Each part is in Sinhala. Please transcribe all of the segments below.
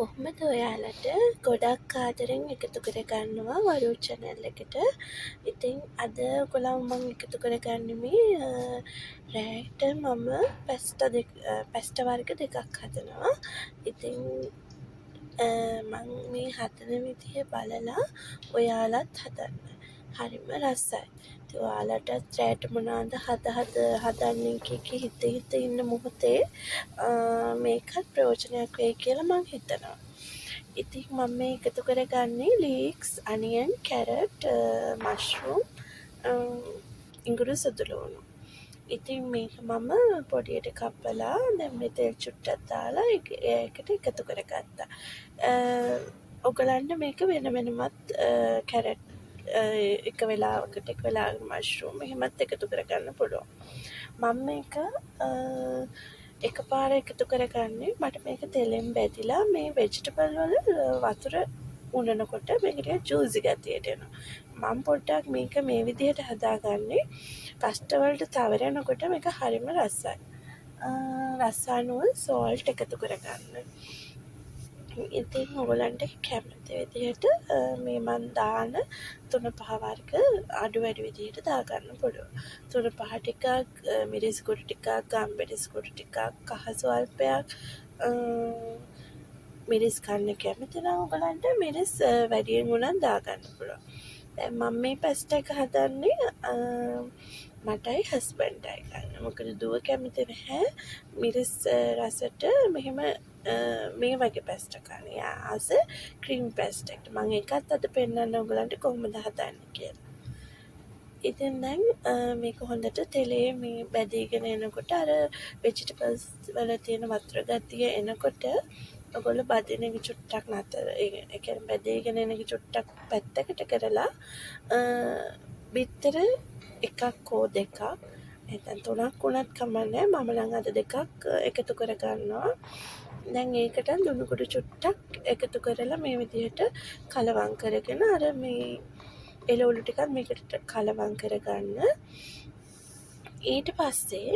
කොහොමද ඔයාලට ගොඩක් ආදරෙන් එකතු කරගන්නවා වරු channel එකට. ඉතින් අද ඔයගොල්ලෝ මම එකතු කරගන්නේ මේ රෑට මම පැස්ටා වර්ග දෙකක් හදනවා. ඉතින් මම මේ හදන විදිහ බලලා ඔයාලත් හදන්න. හරිම රසයි. ඉතින් ඔයාලටත් රෑට මොනවද හදන්නේ හිත ඉන්න මොහොතේ මේකත් ප්‍රයෝජනයක් වෙයි කියලා මං හිතනවා. ඉතින් මම මේ එකතු කරගන්නේ ලීක්ස්, අනියන්, කැරට්, මෂ්රූම්, ඉඟුරු සුදුලුණු. ඉතින් මේක මම පොඩියට කපලා දැන් මේ තෙල් චුට්ටක් දාලා ඒකට එකතු කරගත්තා. ඔයගලන්ට මේක වෙන වෙනමත් කැරට් එක වෙලාවකට එක වෙලාවකට මෂ්රූම් එහෙමත් එකතු කරගන්න පුළුවන්. මම මේක එකපාර එකතු කරගන්නේ මට මේක තෙලෙන් බැදිලා මේ වෙජිටබල් වල වතුර උනනකොට මේක ටිකක් ජූසි ගතියට එනවා. මම පොඩ්ඩක් මේක මේ විදිහට හදාගන්නේ පස්ටා වලට තවරනකොට මේක හරිම රසයි. රස අනුව සෝල්ට් එකතු කරගන්න. ඉතින් ඔයගලන්ට කැමති විදිහට මේ මන් දාන 3-5 වර්ග අඩු වැඩි විදිහට දාගන්න පුළුවන්. 3-5 ටිකක් මිරිස් කුඩු ටිකක්, ගම්බිරිස් කුඩු ටිකක්, කහ ස්වල්පයක්, මිරිස් කන්න කැමති නම් ඔයගලන්ට මිරිස් වැඩියෙන් උනත් දාගන්න පුළුවන්. දැන් මම මේ පැස්ටා එක හදන්නේ මටයි හස්බන්ඩ්ටයි ගන්න. මොකද දුව කැමති නැහැ මිරිස් රසට මෙහෙම මේ වගේ පැස්ටා කන්න. යා ආස ක්‍රීම් පැස්ටා එකට. මම ඒකත් අද පෙන්නන්න ඔයගලන්ට කොහොමද හදන්නේ කියලා. ඉතින් දැන් මේක හොඳට තෙලේ මේ බැදීගෙන එනකොට අර වෙජිටබල්ස් වල තියෙන වතුර ගතිය එනකොට ඔයගොල්ලෝ බදින එක චුට්ටක් නතර. ඒ කියන්නේ බැදීගෙන එන එක චුට්ටක් පැත්තකට කරලා බිත්තර එකක් හෝ දෙකක් නැත්නම් තුනක් වුණත් කමන්නේ. මම නම් අද දෙකක් එකතු කරගන්නවා. දැන් ඒකට ලුණු කුඩු චුට්ටක් එකතු කරලා මේ විදිහට කලවම් කරගෙන අර මේ එළවලු ටිකක් මේකට කලවම් කරගන්න. ඊට පස්සේ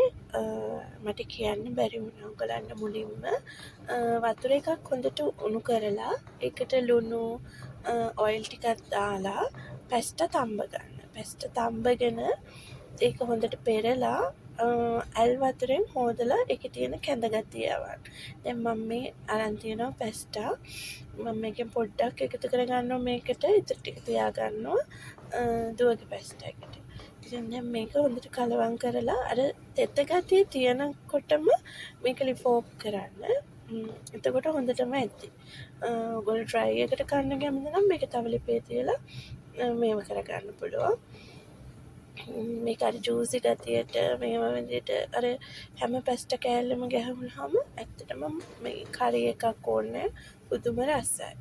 මට කියන්න බැරි වුණා ඔයගලන්ට මුලින්ම වතුර එකක් හොඳට උණු කරලා ඒකට ලුණු ඔයිල් ටිකක් දාලා පැස්ටා තම්බ ගන්න. පැස්ටා තම්බගෙන ඒක හොඳට පෙරලා ඇල් වතුරෙන් හොදලා ඒකේ තියෙන කැඳ ගතිය යවන්න. දැන් මම මේ අරන් තියෙනවා පැස්ටා. මම මේකෙන් පොඩ්ඩක් එකතු කරගන්නවා මේකට. ඉතින් ටික තියාගන්නවා දුවගේ පැස්ටා එකට. ඉතින් දැන් මේක හොඳට කලවම් කරලා අර තෙත ගතිය තියෙනකොටම මේක ලිපෝප් කරන්න. එතකොට හොඳටම ඇති. ඔයගොල්ලෝ ඩ්‍රයි එකට කන්න කැමති නම් මේක තව ලිපේ තියලා මේව කරගන්න පුළුවන්. මේක අර ජූසි ගතියට මේව විදිහට අර හැම පැස්ටා කෑල්ලම ගැහුනහම ඇත්තටම මේ කරි එකක් ඕනේ පුදුම රසයි.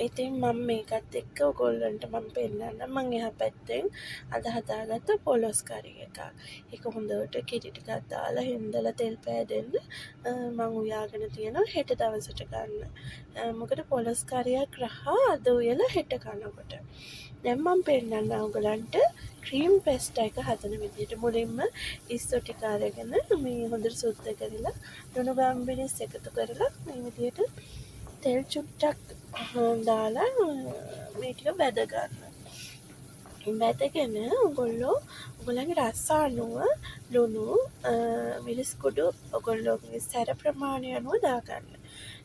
ඉතින් මම මේකත් එක්ක ඔයගොල්ලන්ට මම පෙන්නන්නම්. මම එහා පැත්තෙන් අද හදාගත්ත පොලොස් කරි එකක්. ඒක හොඳට කිරි ටිකක් දාලා හින්දලා තෙල් පෑදෙන්න මම උයාගෙන තියෙනවා හෙට දවසට ගන්න. මොකද පොලොස් කරියක් රහ අද උයලා හෙට කනකොට. දැන් මම පෙන්නන්න ඔයගලන්ට ක්‍රීම් පැස්ටා එක හදන විදිහට. මුලින්ම ඉස්සෝ ටික අරගෙන මේ හොඳට සුද්ධ කරලා ලුණු ගම්බිරිස් එකතු කරලා මේ විදිහට තෙල් චුට්ටක් දාලා මේ ටික බැද ගන්න. බැදගෙන ඔයගොල්ලන්ගේ රස අනුව ලුණු මිරිස් කුඩු ඔයගොල්ලෝගේ සැර ප්‍රමාණය අනුව දාගන්න.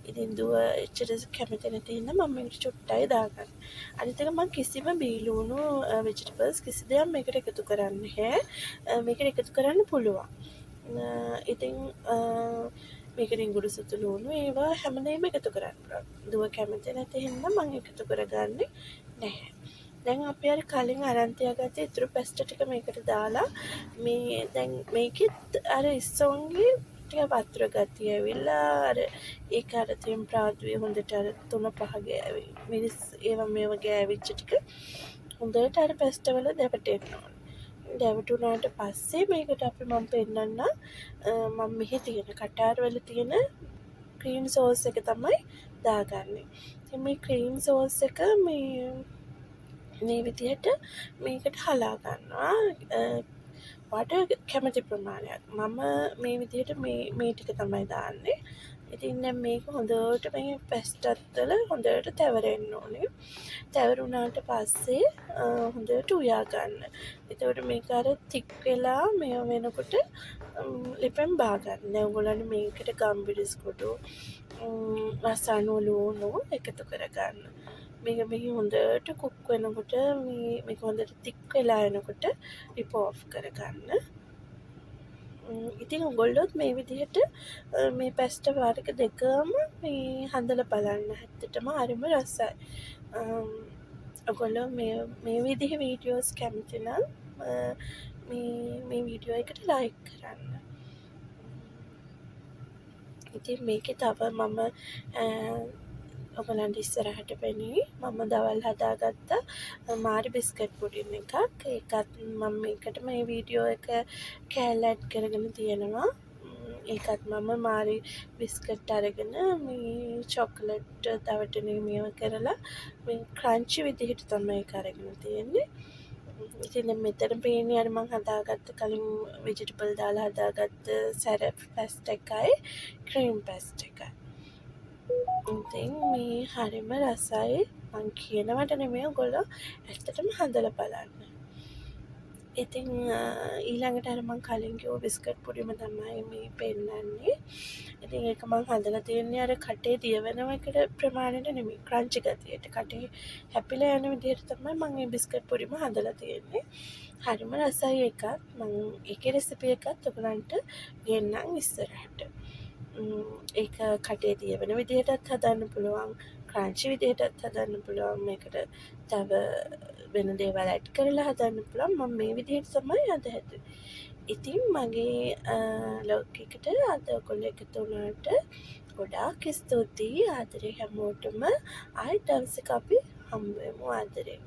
ඉතින් දුව එච්චර කැමති නැති හින්දා මම මේකට චුට්ටයි දාගන්න. අනිත් එක මම කිසිම බීලුණු වෙජිටබල්ස් කිසි දෙයක් මේකට එකතු කරන්නේ නැහැ. මේකට එකතු කරන්න පුළුවන්. ඉතින් මේකට ඉඟුරු සුදුලුණු ඒවා හැමදේම එකතු කරන්න පුළුවන්. දුව කැමති නැති හින්දා මම එකතු කරගන්නේ නැහැ. දැන් අපි අර කලින් අරන් තියාගත්ත ඉතුරු පැස්ටා ටික මේකට දාලා මේ දැන් මේකෙත් අර ඉස්සොන්ගේ ටික වතුර ගතිය ඇවිල්ලා අර ඒක අර තෙම්පරාදුවේ හොඳට අර 3-5 ගෑවි මිරිස් ඒවා මේවා ගෑවිච්ච ටික හොඳට අර පැස්ටා වල දැවටෙන්න ඕනේ. දැවටුණාට පස්සේ මේකට අපි මම පෙන්නන්න මම මෙහි තියෙන කටාර වල තියෙන ක්‍රීම් සෝස් එක තමයි දාගන්නේ. ඉතින් මේ ක්‍රීම් සෝස් එක මේ විදිහට මේකට හලා ගන්නවා. වට කැමති ප්‍රමාණයක්. මම මේ විදිහට මේ ටික තමයි දාන්නේ. ඉතින් දැන් මේක හොඳට මේ පැස්ටත්වල හොඳට තැවරෙන්න ඕනේ. තැවරුණාට පස්සේ හොඳට උයා ගන්න. එතකොට මේක අර තික් වෙලා මේ වෙනකොට ලිපෙන් බා ගන්න. දැන් ඔයගොල්ලන්ට මේකට ගම්බිරිස් කුඩු රසණු ලුණු එකතු කරගන්න. මේක හොඳට කුක් වෙනකොට මේක හොඳට තික් වෙලා එනකොට ලිප ඔෆ් කරගන්න. ඉතින් ඔයගොල්ලොත් මේ විදිහට මේ පැස්ට් වර්ග දෙකම මේ හදලා බලන්න. ඇත්තටම හරිම රසයි. ඔයගොල්ලෝ මේ විදිහේ වීඩියෝස් කැමති නම් මේ වීඩියෝ එකට ලයික් කරන්න. ඉතින් මේකේ තව මම ඔයගලන්ට ඉස්සරහට පෙනුයි මම දවල් හදාගත්ත මාරි බිස්කට් පුඩින් එකක්. ඒකත් මම මේකට මේ වීඩියෝ එක කෑල්ල ඇඩ් කරගෙන තියෙනවා. ඒකත් මම මාරි බිස්කට් අරගෙන මේ චොකලට් දවටනේ මේව කරලා මේ ක්‍රන්චි විදිහට තමයි ඒක අරගෙන තියෙන්නේ. ඉතින් මෙතන පේන්නේ අර මම හදාගත්ත කලින් වෙජිටබල් දාලා හදාගත්ත සැරප් පැස්ට් එකයි ක්‍රීම් පැස්ට් එකයි. ඉතින් මේ හරිම රසයි. මං කියනවට නෙමෙයි ඔයගොල්ලෝ ඇත්තටම හදලා බලන්න. ඉතින් ඊළඟට අර මං කලින් කිව්ව බිස්කට් පුඩිම තමයි මේ පෙන්නන්නේ. ඉතින් ඒක මං හදලා තියන්නේ අර කටේ දියවෙන එකට ප්‍රමාණයට නෙමෙයි ක්‍රන්චි ගතියට. කටේ හැපිලා යන විදිහට තමයි මං මේ බිස්කට් පුඩිම හදලා තියෙන්නේ. හරිම රසයි එකක්. මං ඒකේ රෙසිපි එකත් ඔයගලන්ට ගෙන්නම් ඉස්සරහට. ඒක කටේ දියවෙන විදිහටත් හදන්න පුළුවන්. ක්‍රන්චි විදිහටත් හදන්න පුළුවන්. මේකට තව වෙන දේවල් ඇඩ් කරලා හදන්න පුළුවන්. මම මේ විදිහට තමයි අද හැදුවේ. ඉතින් මගේ ලොග් එකට අද ඔයගොල්ලෝ එකතු වුණාට ගොඩාක් ස්තුතියි. ආදරේ හැමෝටම ආයෙත් දවසක අපි හම්බ වෙමු ආදරේ.